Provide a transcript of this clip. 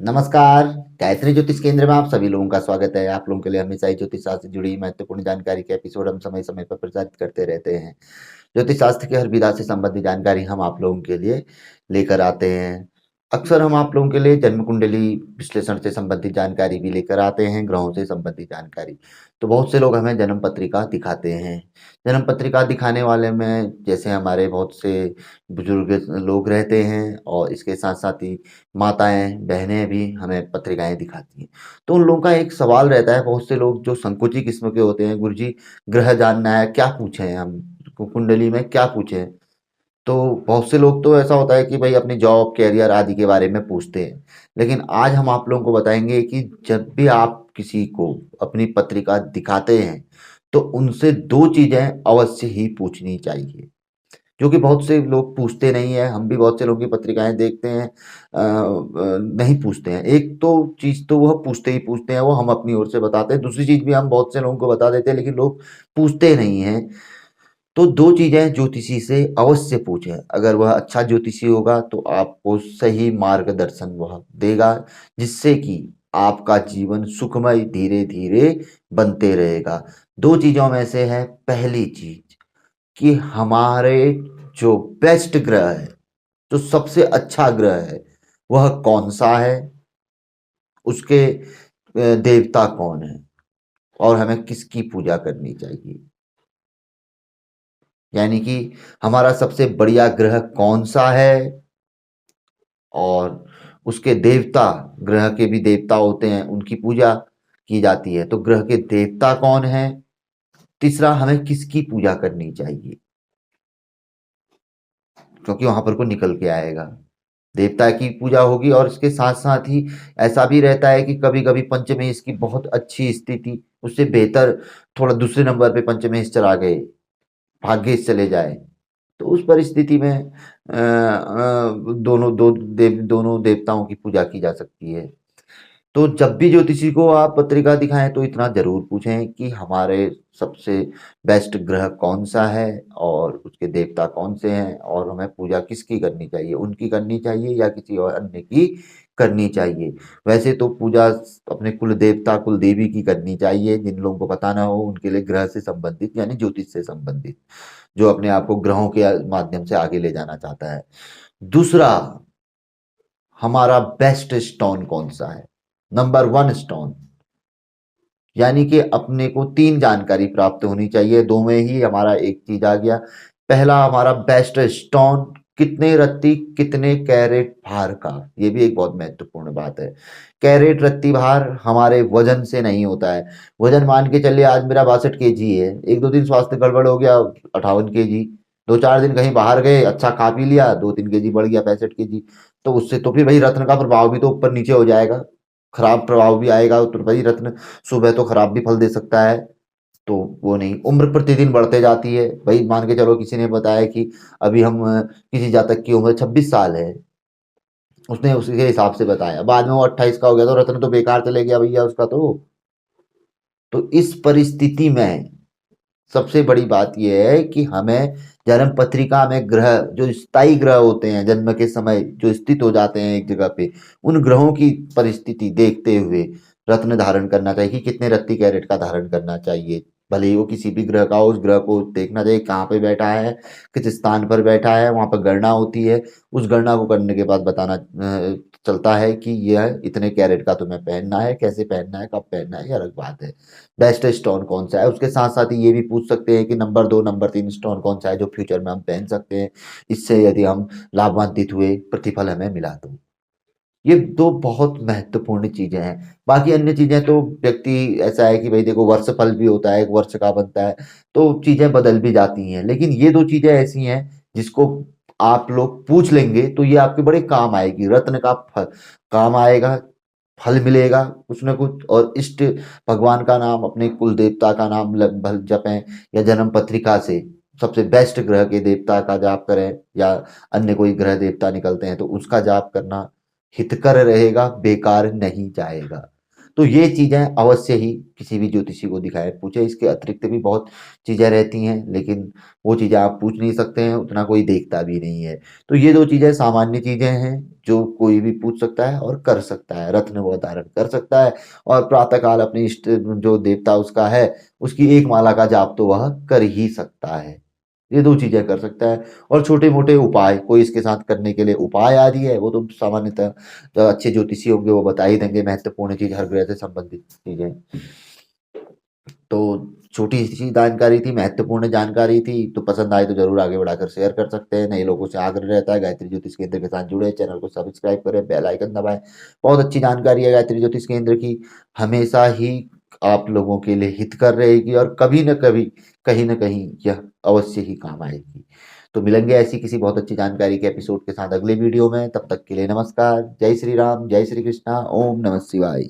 नमस्कार। गायत्री ज्योतिष केंद्र में आप सभी लोगों का स्वागत है। आप लोगों के लिए हमेशा ही ज्योतिष शास्त्र से जुड़ी महत्वपूर्ण जानकारी के एपिसोड हम समय समय पर प्रसारित करते रहते हैं। ज्योतिष शास्त्र की हर विधा से संबंधित जानकारी हम आप लोगों के लिए लेकर आते हैं। अक्सर हम आप लोगों के लिए जन्म कुंडली विश्लेषण से संबंधित जानकारी भी लेकर आते हैं, ग्रहों से संबंधित जानकारी। तो बहुत से लोग हमें जन्म पत्रिका दिखाते हैं। जन्म पत्रिका दिखाने वाले में जैसे हमारे बहुत से बुजुर्ग लोग रहते हैं, और इसके साथ साथ ही माताएं बहनें भी हमें पत्रिकाएं दिखाती हैं। तो उन लोगों का एक सवाल रहता है, बहुत से लोग जो संकोची किस्म के होते हैं, गुरुजी ग्रह जानना है, क्या पूछें हम कुंडली में, क्या पूछें। तो बहुत से लोग तो ऐसा होता है कि भाई अपनी जॉब कैरियर आदि के बारे में पूछते हैं। लेकिन आज हम आप लोगों को बताएंगे कि जब भी आप किसी को अपनी पत्रिका दिखाते हैं, तो उनसे दो चीजें अवश्य ही पूछनी चाहिए, जो कि बहुत से लोग पूछते नहीं है। हम भी बहुत से लोगों की पत्रिकाएं देखते हैं, नहीं पूछते हैं। एक तो चीज तो वह पूछते ही पूछते हैं, वो हम अपनी ओर से बताते हैं। दूसरी चीज भी हम बहुत से लोगों को बता देते हैं, लेकिन लोग पूछते नहीं हैं। तो दो चीजें ज्योतिषी से अवश्य पूछें। अगर वह अच्छा ज्योतिषी होगा तो आपको सही मार्गदर्शन वह देगा, जिससे कि आपका जीवन सुखमय धीरे धीरे बनते रहेगा। दो चीजों में से है पहली चीज कि हमारे जो बेस्ट ग्रह है, जो सबसे अच्छा ग्रह है, वह कौन सा है, उसके देवता कौन है, और हमें किसकी पूजा करनी चाहिए। यानी कि हमारा सबसे बढ़िया ग्रह कौन सा है, और उसके देवता, ग्रह के भी देवता होते हैं, उनकी पूजा की जाती है। तो ग्रह के देवता कौन है, तीसरा हमें किसकी पूजा करनी चाहिए, क्योंकि वहां पर को निकल के आएगा। देवता की पूजा होगी, और इसके साथ साथ ही ऐसा भी रहता है कि कभी कभी पंचमेश इसकी बहुत अच्छी स्थिति, उससे बेहतर थोड़ा दूसरे नंबर पे पंचमेश चला गए, भाग्य से चले जाए, तो उस परिस्थिति में दोनों देवताओं की पूजा की जा सकती है। तो जब भी ज्योतिषी को आप पत्रिका दिखाएं, तो इतना जरूर पूछें कि हमारे सबसे बेस्ट ग्रह कौन सा है, और उसके देवता कौन से हैं, और हमें पूजा किसकी करनी चाहिए, उनकी करनी चाहिए या किसी और अन्य की करनी चाहिए। वैसे तो पूजा अपने कुल देवता कुल देवी की करनी चाहिए। जिन लोगों को पता ना हो, उनके लिए ग्रह से संबंधित यानी ज्योतिष से संबंधित, जो अपने आप को ग्रहों के माध्यम से आगे ले जाना चाहता है। दूसरा, हमारा बेस्ट स्टोन कौन सा है, नंबर वन स्टोन। यानी कि अपने को तीन जानकारी प्राप्त होनी चाहिए, दो में ही हमारा एक चीज आ गया। पहला, हमारा बेस्ट स्टोन कितने रत्ती कितने कैरेट भार का, ये भी एक बहुत महत्वपूर्ण बात है। कैरेट रत्ती भार हमारे वजन से नहीं होता है। वजन मान के चलिए आज मेरा 62 kg है, एक दो दिन स्वास्थ्य गड़बड़ हो गया 58 kg, दो चार दिन कहीं बाहर गए, अच्छा खा पी लिया, 2-3 kg बढ़ गया 65 kg। तो उससे तो फिर भाई रत्न का प्रभाव भी तो ऊपर नीचे हो जाएगा, खराब प्रभाव भी आएगा। तो भाई रत्न सुबह तो खराब भी फल दे सकता है। तो वो नहीं, उम्र प्रतिदिन बढ़ते जाती है। भाई मान के चलो किसी ने बताया कि अभी हम किसी जातक की उम्र 26 साल है, उसने उसके हिसाब से बताया, बाद में वो 28 का हो गया, तो रत्न तो बेकार चले गया भैया उसका। तो इस परिस्थिति में सबसे बड़ी बात यह है कि हमें जन्म पत्रिका में ग्रह, जो स्थायी ग्रह होते हैं जन्म के समय जो स्थित हो जाते हैं एक जगह पे, उन ग्रहों की परिस्थिति देखते हुए रत्न धारण करना चाहिए कि कितने रत्ती कैरेट का धारण करना चाहिए। भले ही वो किसी भी ग्रह का हो, उस ग्रह को देखना चाहिए कहाँ पे बैठा है, किस स्थान पर बैठा है, वहां पर गणना होती है। उस गणना को करने के बाद बताना चलता है कि यह इतने कैरेट का तुम्हें पहनना है, कैसे पहनना है, कब पहनना है, ये अलग बात है। बेस्ट स्टोन कौन सा है, उसके साथ साथ ही ये भी पूछ सकते हैं कि नंबर 2 नंबर 3 स्टोन कौन सा है, जो फ्यूचर में हम पहन सकते हैं, इससे यदि हम लाभान्वित हुए, प्रतिफल हमें मिला तो। ये दो बहुत महत्वपूर्ण चीजें हैं। बाकी अन्य चीजें तो व्यक्ति, ऐसा है कि भाई देखो वर्ष फल भी होता है, एक वर्ष का बनता है, तो चीजें बदल भी जाती हैं। लेकिन ये दो चीजें ऐसी हैं जिसको आप लोग पूछ लेंगे तो ये आपके बड़े काम आएगी। रत्न का फल काम आएगा, फल मिलेगा कुछ ना कुछ। और इष्ट भगवान का नाम, अपने कुल देवता का नाम जपें, या जन्म पत्रिका से सबसे बेस्ट ग्रह के देवता का जाप करें, या अन्य कोई ग्रह देवता निकलते हैं तो उसका जाप करना हितकर रहेगा, बेकार नहीं जाएगा। तो ये चीज़ें अवश्य ही किसी भी ज्योतिषी को दिखाएँ, पूछें। इसके अतिरिक्त भी बहुत चीज़ें रहती हैं, लेकिन वो चीज़ें आप पूछ नहीं सकते हैं, उतना कोई देखता भी नहीं है। तो ये 2 चीज़ें सामान्य चीज़ें हैं, जो कोई भी पूछ सकता है और कर सकता है। रत्न वो धारण कर सकता है और प्रातः काल अपने इष्ट जो देवता उसका है, उसकी एक माला का जाप तो वह कर ही सकता है। ये 2 चीज़ें कर सकता है और छोटे-मोटे उपाय कोई इसके साथ करने के लिए उपाय आदि है, वो तो सामान्यतः जो अच्छे ज्योतिषी होंगे वो बता ही देंगे, महत्वपूर्ण चीज़ हर ग्रह से संबंधित चीज़ें। तो छोटी-सी जानकारी थी, महत्वपूर्ण जानकारी थी, तो पसंद आई तो ज़रूर आगे बढ़ाकर शेयर कर सकते हैं। नए लोगों से आग्रह रहता है गायत्री ज्योतिष केंद्र के साथ जुड़े, चैनल को सब्सक्राइब करें, बेल आइकन दबाएँ। बहुत अच्छी जानकारी है गायत्री ज्योतिष केंद्र की, हमेशा ही आप लोगों के लिए हितकर रहेगी और कभी न कभी, कहीं न कहीं यह अवश्य ही काम आएगी। तो मिलेंगे ऐसी किसी बहुत अच्छी जानकारी के एपिसोड के साथ अगले वीडियो में, तब तक के लिए नमस्कार। जय श्री राम, जय श्री कृष्णा, ओम नमः शिवाय।